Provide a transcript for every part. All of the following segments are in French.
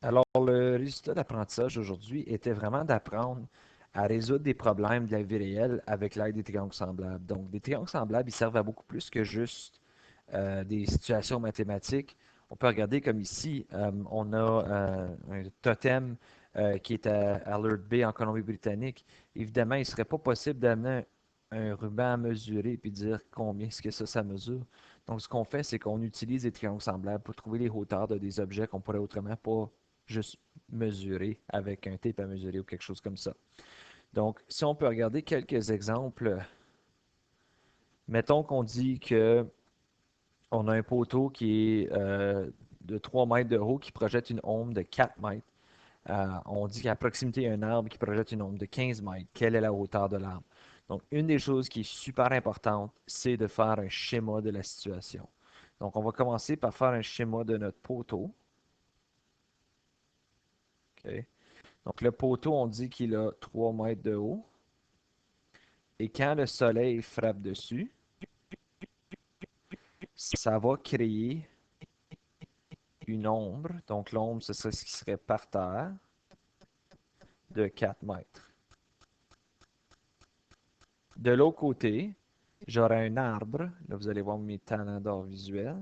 Alors, le résultat d'apprentissage aujourd'hui était vraiment d'apprendre à résoudre des problèmes de la vie réelle avec l'aide des triangles semblables. Donc, des triangles semblables, ils servent à beaucoup plus que juste des situations mathématiques. On peut regarder comme ici, on a un totem qui est à Alert Bay en Colombie-Britannique. Évidemment, il ne serait pas possible d'amener un ruban à mesurer et dire combien est-ce que ça mesure. Donc, ce qu'on fait, c'est qu'on utilise des triangles semblables pour trouver les hauteurs de des objets qu'on pourrait autrement pas juste mesurer avec un tape à mesurer ou quelque chose comme ça. Donc, si on peut regarder quelques exemples, mettons qu'on dit que on a un poteau qui est de 3 mètres de haut qui projette une ombre de 4 mètres. On dit qu'à proximité, il y a un arbre qui projette une ombre de 15 mètres. Quelle est la hauteur de l'arbre? Donc, une des choses qui est super importante, c'est de faire un schéma de la situation. Donc, on va commencer par faire un schéma de notre poteau. OK. Donc, le poteau, on dit qu'il a 3 mètres de haut. Et quand le soleil frappe dessus, ça va créer une ombre. Donc, l'ombre, ce serait ce qui serait par terre de 4 mètres. De l'autre côté, j'aurai un arbre. Là, vous allez voir mes talents d'art visuel.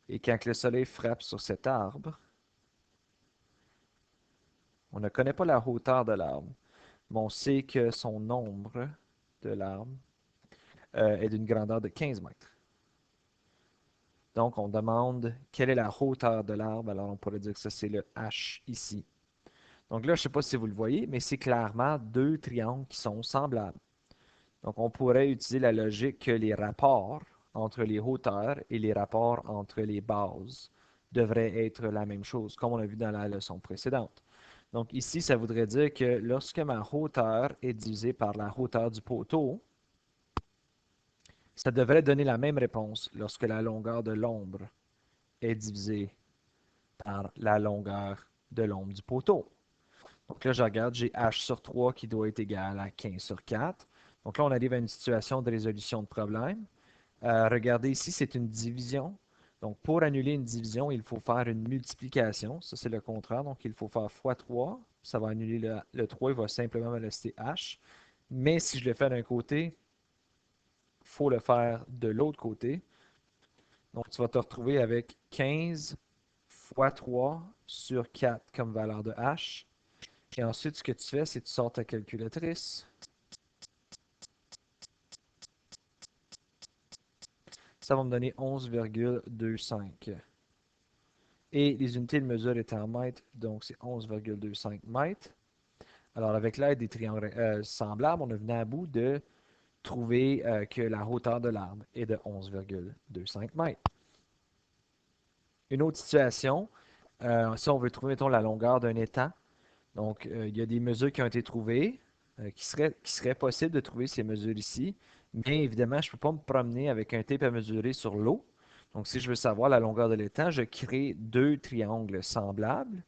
Et quand le soleil frappe sur cet arbre, on ne connaît pas la hauteur de l'arbre, mais on sait que son ombre de l'arbre est d'une grandeur de 15 mètres. Donc, on demande quelle est la hauteur de l'arbre. Alors, on pourrait dire que ça, c'est le H ici. Donc là, je ne sais pas si vous le voyez, mais c'est clairement deux triangles qui sont semblables. Donc, on pourrait utiliser la logique que les rapports entre les hauteurs et les rapports entre les bases devraient être la même chose, comme on a vu dans la leçon précédente. Donc ici, ça voudrait dire que lorsque ma hauteur est divisée par la hauteur du poteau, ça devrait donner la même réponse lorsque la longueur de l'ombre est divisée par la longueur de l'ombre du poteau. Donc là, je regarde, j'ai h sur 3 qui doit être égal à 15 sur 4. Donc là, on arrive à une situation de résolution de problème. Regardez ici, c'est une division. Donc, pour annuler une division, il faut faire une multiplication. Ça, c'est le contraire. Donc, il faut faire x 3. Ça va annuler le 3. Il va simplement me rester h. Mais si je le fais d'un côté, il faut le faire de l'autre côté. Donc, tu vas te retrouver avec 15 fois 3 sur 4 comme valeur de h. Et ensuite, ce que tu fais, c'est que tu sors ta calculatrice. Ça va me donner 11,25. Et les unités de mesure étaient en mètres, donc c'est 11,25 mètres. Alors, avec l'aide des triangles semblables, on est venu à bout de trouver que la hauteur de l'arbre est de 11,25 mètres. Une autre situation, si on veut trouver, mettons, la longueur d'un étang, donc il y a des mesures qui ont été trouvées, qui serait possible de trouver ces mesures ici, mais évidemment, je ne peux pas me promener avec un tape à mesurer sur l'eau. Donc, si je veux savoir la longueur de l'étang, je crée deux triangles semblables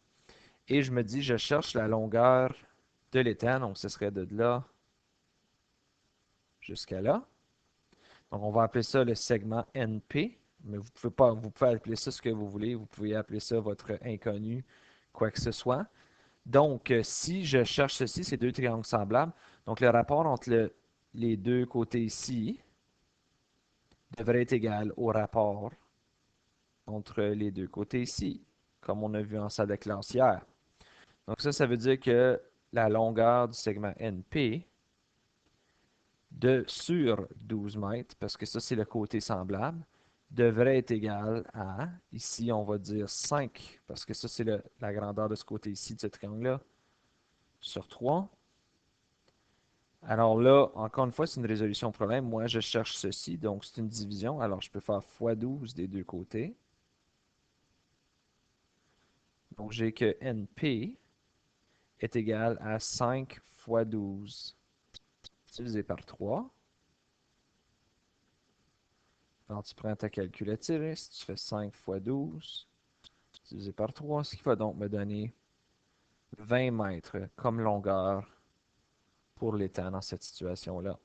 et je me dis, je cherche la longueur de l'étang, donc ce serait de là jusqu'à là. Donc, on va appeler ça le segment NP, mais vous pouvez appeler ça ce que vous voulez, vous pouvez appeler ça votre inconnu, quoi que ce soit. Donc, si je cherche ceci, c'est deux triangles semblables. Donc, le rapport entre les deux côtés ici devrait être égal au rapport entre les deux côtés ici, comme on a vu en salle de classe hier. Donc, ça veut dire que la longueur du segment NP sur 12 mètres, parce que ça, c'est le côté semblable, devrait être égal à, ici, on va dire 5, parce que ça, c'est la grandeur de ce côté ici, de ce triangle-là, sur 3. Alors là, encore une fois, c'est une résolution de problème. Moi, je cherche ceci, donc c'est une division. Alors, je peux faire x12 des deux côtés. Donc, j'ai que NP est égal à 5 fois 12 divisé par 3. Alors, tu prends ta calculatrice, tu fais 5 fois 12 divisé par 3, ce qui va donc me donner 20 mètres comme longueur pour l'étang dans cette situation-là.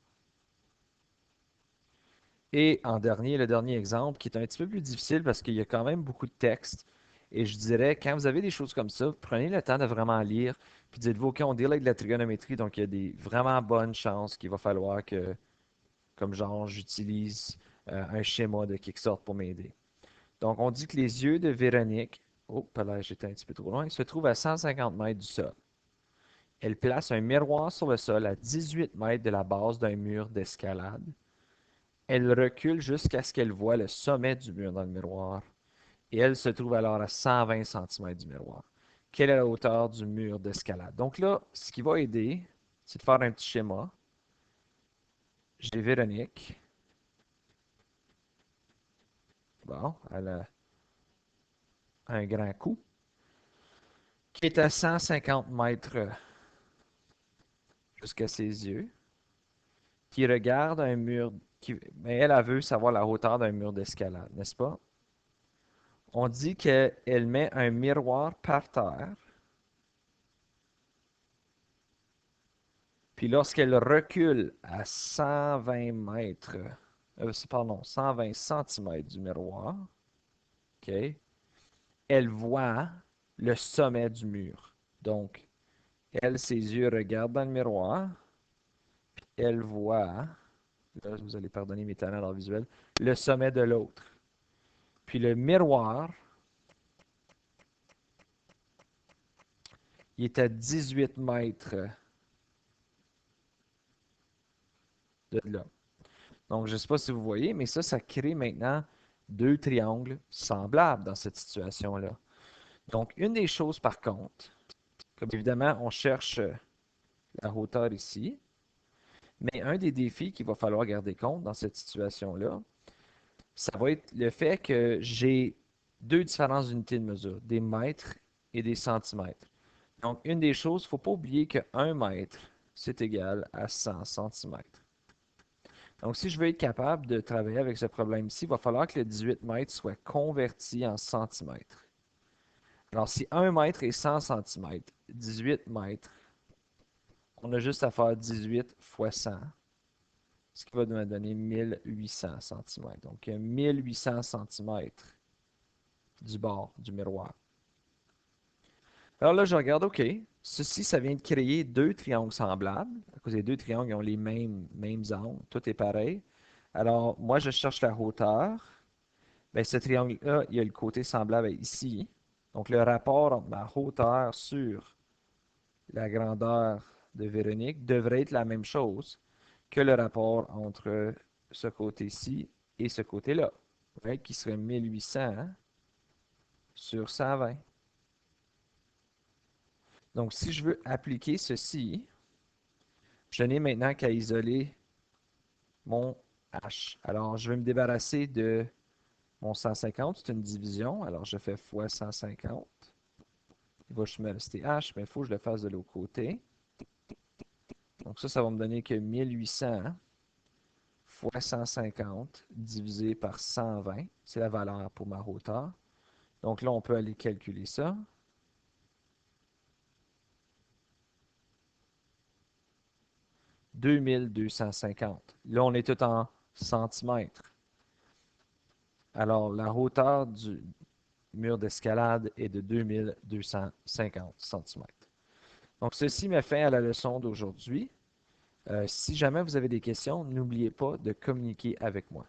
Et en dernier, le dernier exemple, qui est un petit peu plus difficile parce qu'il y a quand même beaucoup de texte. Et je dirais, quand vous avez des choses comme ça, prenez le temps de vraiment lire, puis dites-vous, OK, on deal avec de la trigonométrie, donc il y a des vraiment bonnes chances qu'il va falloir que, comme genre, j'utilise un schéma de quelque sorte pour m'aider. Donc, on dit que les yeux de Véronique, oh, là, j'étais un petit peu trop loin, se trouvent à 150 mètres du sol. Elle place un miroir sur le sol à 18 mètres de la base d'un mur d'escalade. Elle recule jusqu'à ce qu'elle voie le sommet du mur dans le miroir, et elle se trouve alors à 120 centimètres du miroir. Quelle est la hauteur du mur d'escalade? Donc là, ce qui va aider, c'est de faire un petit schéma. J'ai Véronique. Bon, elle a un grand coup, qui est à 150 mètres jusqu'à ses yeux, qui regarde un mur, mais elle veut savoir la hauteur d'un mur d'escalade, n'est-ce pas? On dit qu'elle met un miroir par terre, puis lorsqu'elle recule à 120 mètres, pardon, 120 centimètres du miroir, OK, elle voit le sommet du mur. Donc, elle, ses yeux regardent dans le miroir, elle voit, là, vous allez pardonner mes talents dans le visuel, le sommet de l'autre. Puis le miroir, il est à 18 mètres de là. Donc, je ne sais pas si vous voyez, mais ça crée maintenant deux triangles semblables dans cette situation-là. Donc, une des choses par contre, comme évidemment, on cherche la hauteur ici, mais un des défis qu'il va falloir garder compte dans cette situation-là, ça va être le fait que j'ai deux différentes unités de mesure, des mètres et des centimètres. Donc, une des choses, il ne faut pas oublier que 1 mètre, c'est égal à 100 centimètres. Donc, si je veux être capable de travailler avec ce problème-ci, il va falloir que le 18 mètres soit converti en centimètres. Alors, si 1 mètre est 100 centimètres, 18 mètres, on a juste à faire 18 fois 100, ce qui va me donner 1800 centimètres. Donc, 1800 centimètres du bord du miroir. Alors là, je regarde, OK, ceci, ça vient de créer deux triangles semblables. À cause des deux triangles, ils ont les mêmes angles, tout est pareil. Alors, moi, je cherche la hauteur. Bien, ce triangle-là, il y a le côté semblable ici. Donc, le rapport entre ma hauteur sur la grandeur de Véronique devrait être la même chose que le rapport entre ce côté-ci et ce côté-là, right, qui serait 1800 sur 120. Donc, si je veux appliquer ceci, je n'ai maintenant qu'à isoler mon H. Alors, je vais me débarrasser de mon 150, c'est une division, alors je fais fois 150. Il va juste me rester H, mais il faut que je le fasse de l'autre côté. Donc ça va me donner que 1800 fois 150 divisé par 120, c'est la valeur pour ma hauteur. Donc là, on peut aller calculer ça. 2250. Là, on est tout en centimètres. Alors, la hauteur du mur d'escalade est de 2250 centimètres. Donc, ceci met fin à la leçon d'aujourd'hui. Si jamais vous avez des questions, n'oubliez pas de communiquer avec moi.